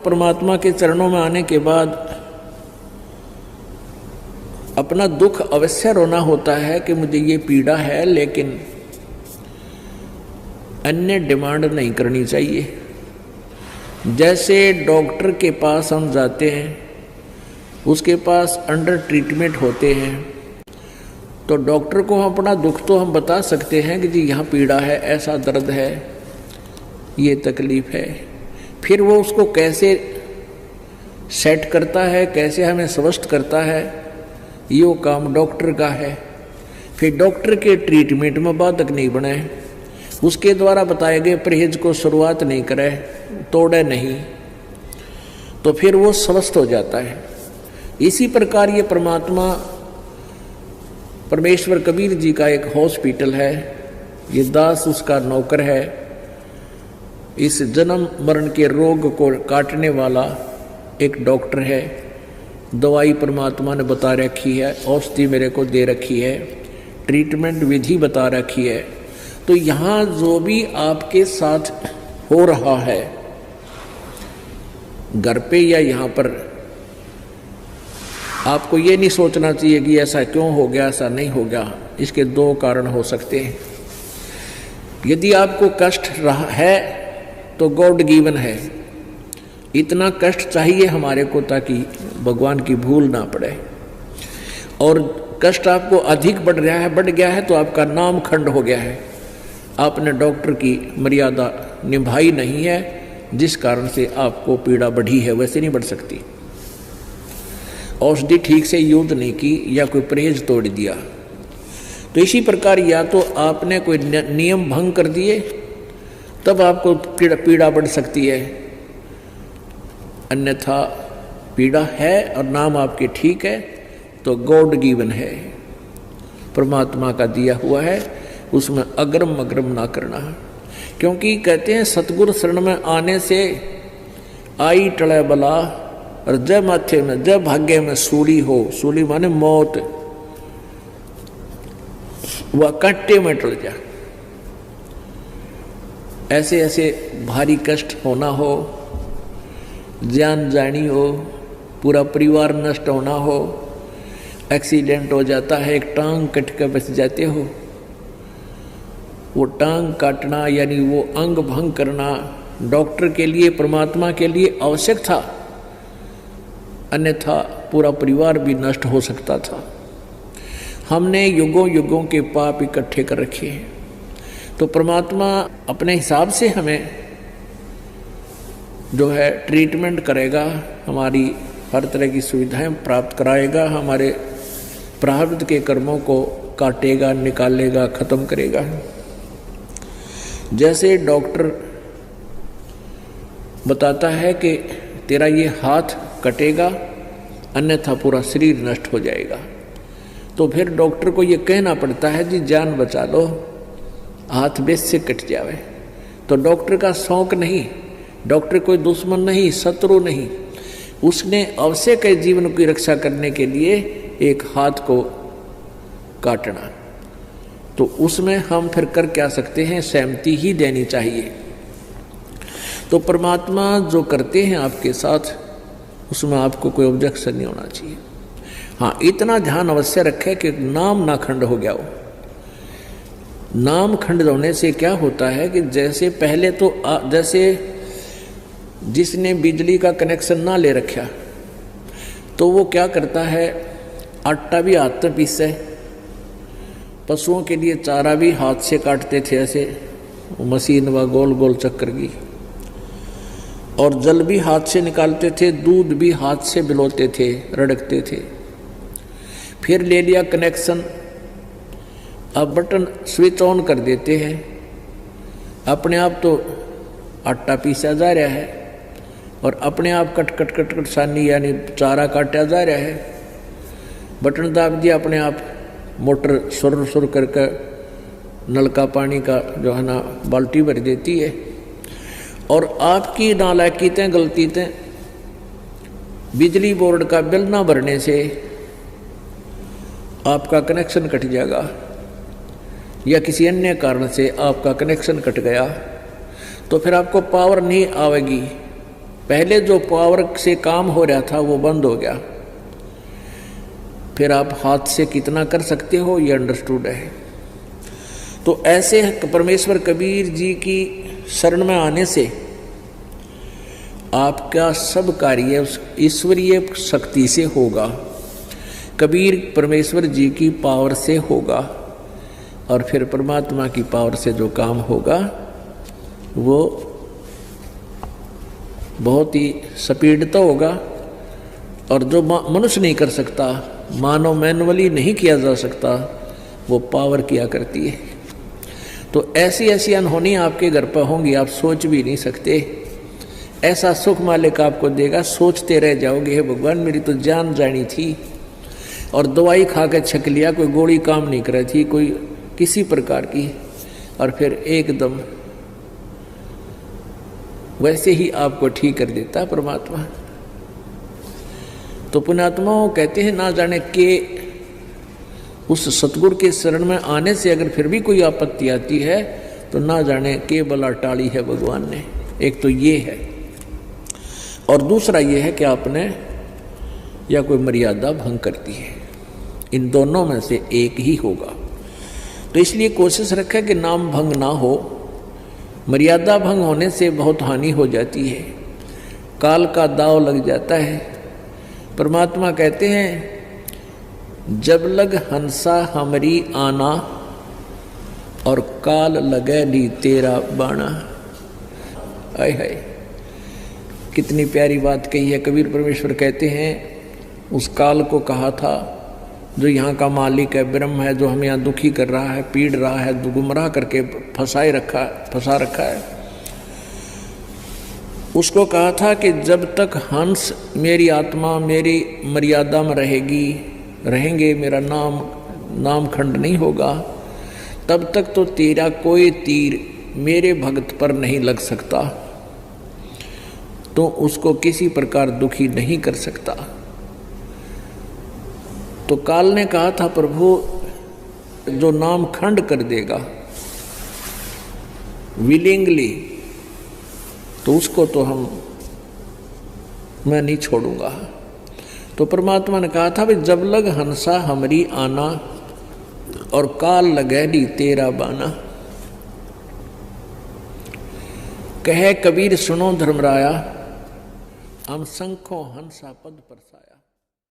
परमात्मा के चरणों में आने के बाद अपना दुख अवश्य रोना होता है कि मुझे ये पीड़ा है, लेकिन अन्य डिमांड नहीं करनी चाहिए। जैसे डॉक्टर के पास हम जाते हैं, उसके पास अंडर ट्रीटमेंट होते हैं, तो डॉक्टर को हम अपना दुख तो हम बता सकते हैं कि जी यहाँ पीड़ा है, ऐसा दर्द है, ये तकलीफ है। फिर वो उसको कैसे सेट करता है, कैसे हमें स्वस्थ करता है, ये काम डॉक्टर का है। फिर डॉक्टर के ट्रीटमेंट में बाधक नहीं बने, उसके द्वारा बताए गए परहेज को शुरुआत नहीं करे, तोड़े नहीं, तो फिर वो स्वस्थ हो जाता है। इसी प्रकार ये परमात्मा परमेश्वर कबीर जी का एक हॉस्पिटल है, ये दास उसका नौकर है। इस जन्म मरण के रोग को काटने वाला एक डॉक्टर है। दवाई परमात्मा ने बता रखी है, औषधि मेरे को दे रखी है, ट्रीटमेंट विधि बता रखी है। तो यहाँ जो भी आपके साथ हो रहा है, घर पे या यहाँ पर, आपको ये नहीं सोचना चाहिए कि ऐसा क्यों हो गया, ऐसा नहीं हो गया। इसके दो कारण हो सकते हैं। यदि आपको कष्ट रहा है तो गॉड गिवन है, इतना कष्ट चाहिए हमारे को ताकि भगवान की भूल ना पड़े। और कष्ट आपको अधिक बढ़ रहा है, बढ़ गया है, तो आपका नाम खंड हो गया है, आपने डॉक्टर की मर्यादा निभाई नहीं है, जिस कारण से आपको पीड़ा बढ़ी है। वैसे नहीं बढ़ सकती। औषधि ठीक से यूज नहीं की या कोई परहेज तोड़ दिया। तो इसी प्रकार या तो आपने कोई नियम भंग कर दिए, तब आपको पीड़ा बढ़ सकती है, अन्यथा पीड़ा है और नाम आपके ठीक है तो गॉड गिवन है, परमात्मा का दिया हुआ है, उसमें अग्रम अग्रम ना करना। क्योंकि कहते हैं सतगुरु शरण में आने से आई टले बला, और जय माथे में जय भाग्य में सूली हो, सूली माने मौत, वह कांटे में टल जा। ऐसे ऐसे भारी कष्ट होना हो, जान जानी हो, पूरा परिवार नष्ट होना हो, एक्सीडेंट हो जाता है, एक टांग कट कर बच जाते हो, वो टांग काटना यानी वो अंग भंग करना डॉक्टर के लिए, परमात्मा के लिए आवश्यक था, अन्यथा पूरा परिवार भी नष्ट हो सकता था। हमने युगों युगों के पाप इकट्ठे कर रखे हैं, तो परमात्मा अपने हिसाब से हमें जो है ट्रीटमेंट करेगा, हमारी हर तरह की सुविधाएं प्राप्त कराएगा, हमारे प्रारब्ध के कर्मों को काटेगा, निकालेगा, खत्म करेगा। जैसे डॉक्टर बताता है कि तेरा ये हाथ कटेगा, अन्यथा पूरा शरीर नष्ट हो जाएगा, तो फिर डॉक्टर को ये कहना पड़ता है जी जान बचा लो, हाथ बेस से कट जावे। तो डॉक्टर का शौक नहीं, डॉक्टर कोई दुश्मन नहीं, शत्रु नहीं, उसने आवश्यक है जीवन की रक्षा करने के लिए एक हाथ को काटना। तो उसमें हम फिर कर क्या सकते हैं, सहमति ही देनी चाहिए। तो परमात्मा जो करते हैं आपके साथ, उसमें आपको कोई ऑब्जेक्शन नहीं होना चाहिए। हाँ, इतना ध्यान अवश्य रखें कि नाम ना खंड हो गया हो। नाम खंड होने से क्या होता है कि जैसे पहले तो जैसे जिसने बिजली का कनेक्शन ना ले रखा, तो वो क्या करता है, आटा भी हाथ में पीसे, पशुओं के लिए चारा भी हाथ से काटते थे, ऐसे मशीन व गोल गोल चक्कर की, और जल भी हाथ से निकालते थे, दूध भी हाथ से बिलोते थे, रड़कते थे। फिर ले लिया कनेक्शन, अब बटन स्विच ऑन कर देते हैं, अपने आप तो आटा पीसा जा रहा है और अपने आप कट कट कट कट सानी यानी चारा काटा जा रहा है। बटन दाब दिया, अपने आप मोटर सुर सुर करके नलका पानी का जो है ना बाल्टी भर देती है। और आपकी नालायकीतें, गलतीतें, बिजली बोर्ड का बिल ना भरने से आपका कनेक्शन कट जाएगा, या किसी अन्य कारण से आपका कनेक्शन कट गया, तो फिर आपको पावर नहीं आएगी, पहले जो पावर से काम हो रहा था वो बंद हो गया, फिर आप हाथ से कितना कर सकते हो ये अंडरस्टूड है। तो ऐसे परमेश्वर कबीर जी की शरण में आने से आपका सब कार्य उस ईश्वरीय शक्ति से होगा, कबीर परमेश्वर जी की पावर से होगा, और फिर परमात्मा की पावर से जो काम होगा वो बहुत ही स्पीड तो होगा, और जो मनुष्य नहीं कर सकता, मानव मैनुअली नहीं किया जा सकता, वो पावर किया करती है। तो ऐसी ऐसी अनहोनी आपके घर पर होंगी, आप सोच भी नहीं सकते। ऐसा सुख मालिक आपको देगा, सोचते रह जाओगे हे भगवान मेरी तो जान जानी थी, और दवाई खा के छक लिया, कोई गोली काम नहीं कर रही थी, कोई किसी प्रकार की, और फिर एकदम वैसे ही आपको ठीक कर देता परमात्मा। तो पुण्यात्माओं कहते हैं ना जाने के उस सतगुरु के शरण में आने से अगर फिर भी कोई आपत्ति आती है तो ना जाने के बला टाली है भगवान ने। एक तो ये है, और दूसरा ये है कि आपने या कोई मर्यादा भंग करती है, इन दोनों में से एक ही होगा। तो इसलिए कोशिश रखें कि नाम भंग ना हो। मर्यादा भंग होने से बहुत हानि हो जाती है, काल का दाव लग जाता है। परमात्मा कहते हैं जब लग हंसा हमरी आना, और काल लगे नी तेरा बाणा। आय हाय, कितनी प्यारी बात कही है। कबीर परमेश्वर कहते हैं उस काल को कहा था जो यहाँ का मालिक है, ब्रह्म है, जो हमें यहाँ दुखी कर रहा है, पीड़ रहा है, गुमराह करके फंसा रखा है, उसको कहा था कि जब तक हंस मेरी आत्मा मेरी मर्यादा में रहेंगे, मेरा नाम खंड नहीं होगा, तब तक तो तेरा कोई तीर मेरे भक्त पर नहीं लग सकता, तो उसको किसी प्रकार दुखी नहीं कर सकता। तो काल ने कहा था प्रभु जो नाम खंड कर देगा विलिंगली, तो उसको तो मैं नहीं छोड़ूंगा। तो परमात्मा ने कहा था भाई जब लग हंसा हमरी आना, और काल लगे नी तेरा बाना। कहे कबीर सुनो धर्मराया, हम शंखों हंसा पद परसाया।